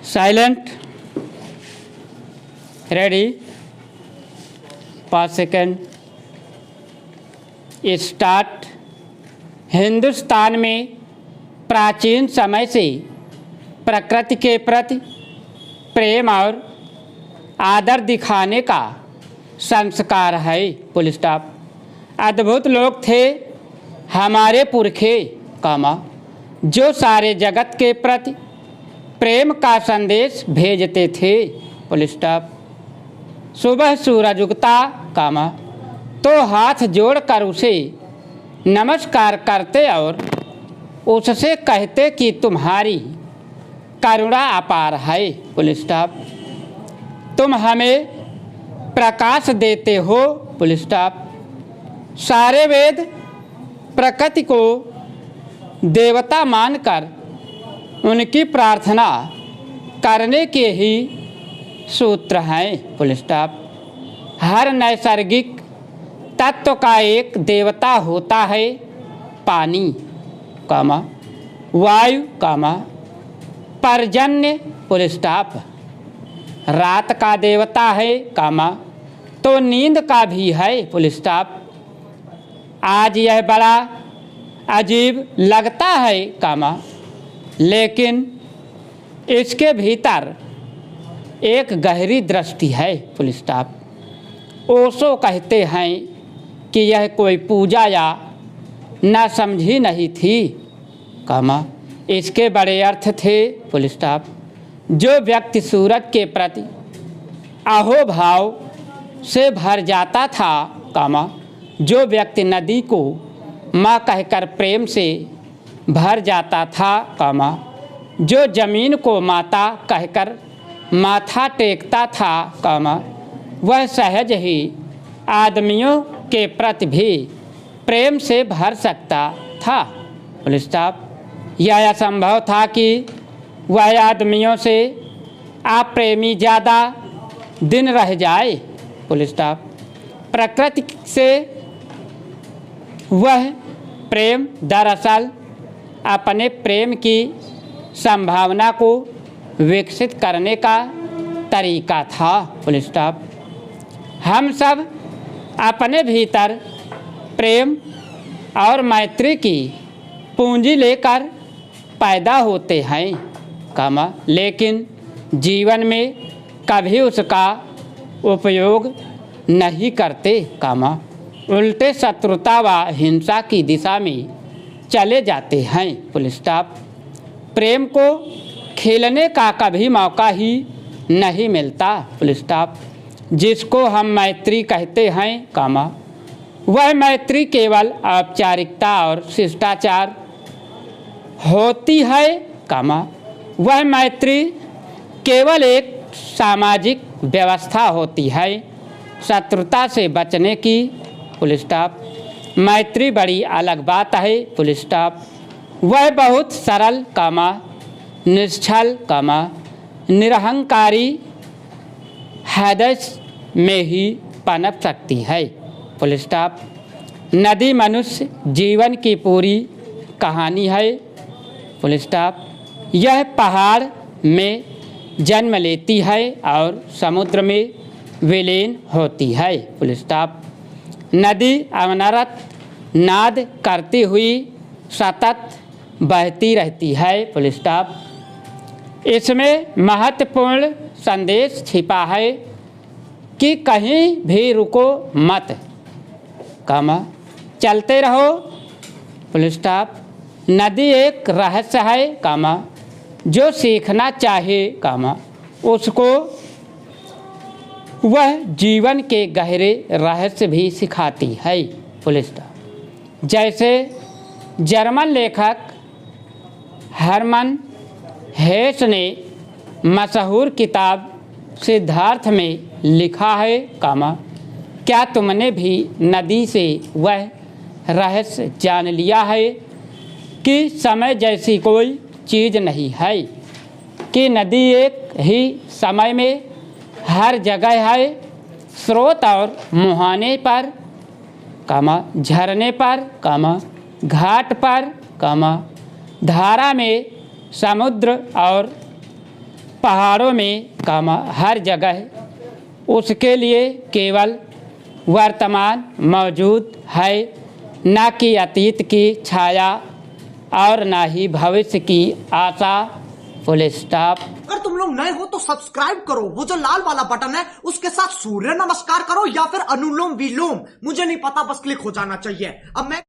Silent, ready, 5 second, start. Hindustan में प्राचीन समय से प्रकृति के प्रति प्रेम और आदर दिखाने का संस्कार है। Full stop. अद्भुत लोग थे हमारे पुरखे जो सारे जगत के प्रति प्रेम का संदेश भेजते थे। Full stop. सुबह सूरज उगता तो हाथ जोड़कर उसे नमस्कार करते और उससे कहते कि तुम्हारी करुणा अपार है। Full stop. तुम हमें प्रकाश देते हो। Full stop. सारे वेद प्रकृति को देवता मानकर उनकी प्रार्थना करने के ही सूत्र हैं। Full stop. हर नैसर्गिक तत्व का एक देवता होता है। पानी वायु पर्जन्य। Full stop. रात का देवता है तो नींद का भी है। Full stop. आज यह बड़ा अजीब लगता है लेकिन इसके भीतर एक गहरी दृष्टि है। Full stop. ओशो कहते हैं कि यह कोई पूजा या ना समझी नहीं थी इसके बड़े अर्थ थे। Full stop. जो व्यक्ति सूरज के प्रति अहोभाव से भर जाता था जो व्यक्ति नदी को माँ कहकर प्रेम से भर जाता था जो जमीन को माता कहकर माथा टेकता था वह सहज ही आदमियों के प्रति भी प्रेम से भर सकता था। Full stop. यह असंभव था कि वह आदमियों से अप्रेमी ज़्यादा दिन रह जाए। Full stop. प्रकृति से वह प्रेम दरअसल अपने प्रेम की संभावना को विकसित करने का तरीका था। Full stop. हम सब अपने भीतर प्रेम और मैत्री की पूंजी लेकर पैदा होते हैं लेकिन जीवन में कभी उसका उपयोग नहीं करते उल्टे शत्रुता व हिंसा की दिशा में चले जाते हैं। Full stop. प्रेम को खिलने का कभी मौका ही नहीं मिलता। Full stop. जिसको हम मैत्री कहते हैं वह मैत्री केवल औपचारिकता और शिष्टाचार होती है वह मैत्री केवल एक सामाजिक व्यवस्था होती है शत्रुता से बचने की। Full stop. मैत्री बड़ी अलग बात है। Full stop. वह बहुत सरल निश्चल निरहंकारी हृदय में ही पनप सकती है। Full stop. नदी मनुष्य जीवन की पूरी कहानी है। Full stop. यह पहाड़ में जन्म लेती है और समुद्र में विलीन होती है। Full stop. नदी अनवरत नाद करती हुई सतत बहती रहती है। Full stop. इसमें महत्वपूर्ण संदेश छिपा है कि कहीं भी रुको मत चलते रहो। Full stop. नदी एक रहस्य है जो सीखना चाहे उसको वह जीवन के गहरे रहस्य भी सिखाती है। Full stop. जैसे जर्मन लेखक हरमन हेस ने मशहूर किताब सिद्धार्थ में लिखा है क्या तुमने भी नदी से वह रहस्य जान लिया है कि समय जैसी कोई चीज़ नहीं है कि नदी एक ही समय में हर जगह है। स्रोत और मुहाने पर झरने पर घाट पर धारा में समुद्र और पहाड़ों में कामा हर जगह उसके लिए केवल वर्तमान मौजूद है, न कि अतीत की छाया और न ही भविष्य की आशा। Full stop. अगर तुम लोग नए हो तो सब्सक्राइब करो, वो जो लाल वाला बटन है उसके साथ सूर्य नमस्कार करो या फिर अनुलोम विलोम, मुझे नहीं पता, बस क्लिक हो जाना चाहिए। अब मैं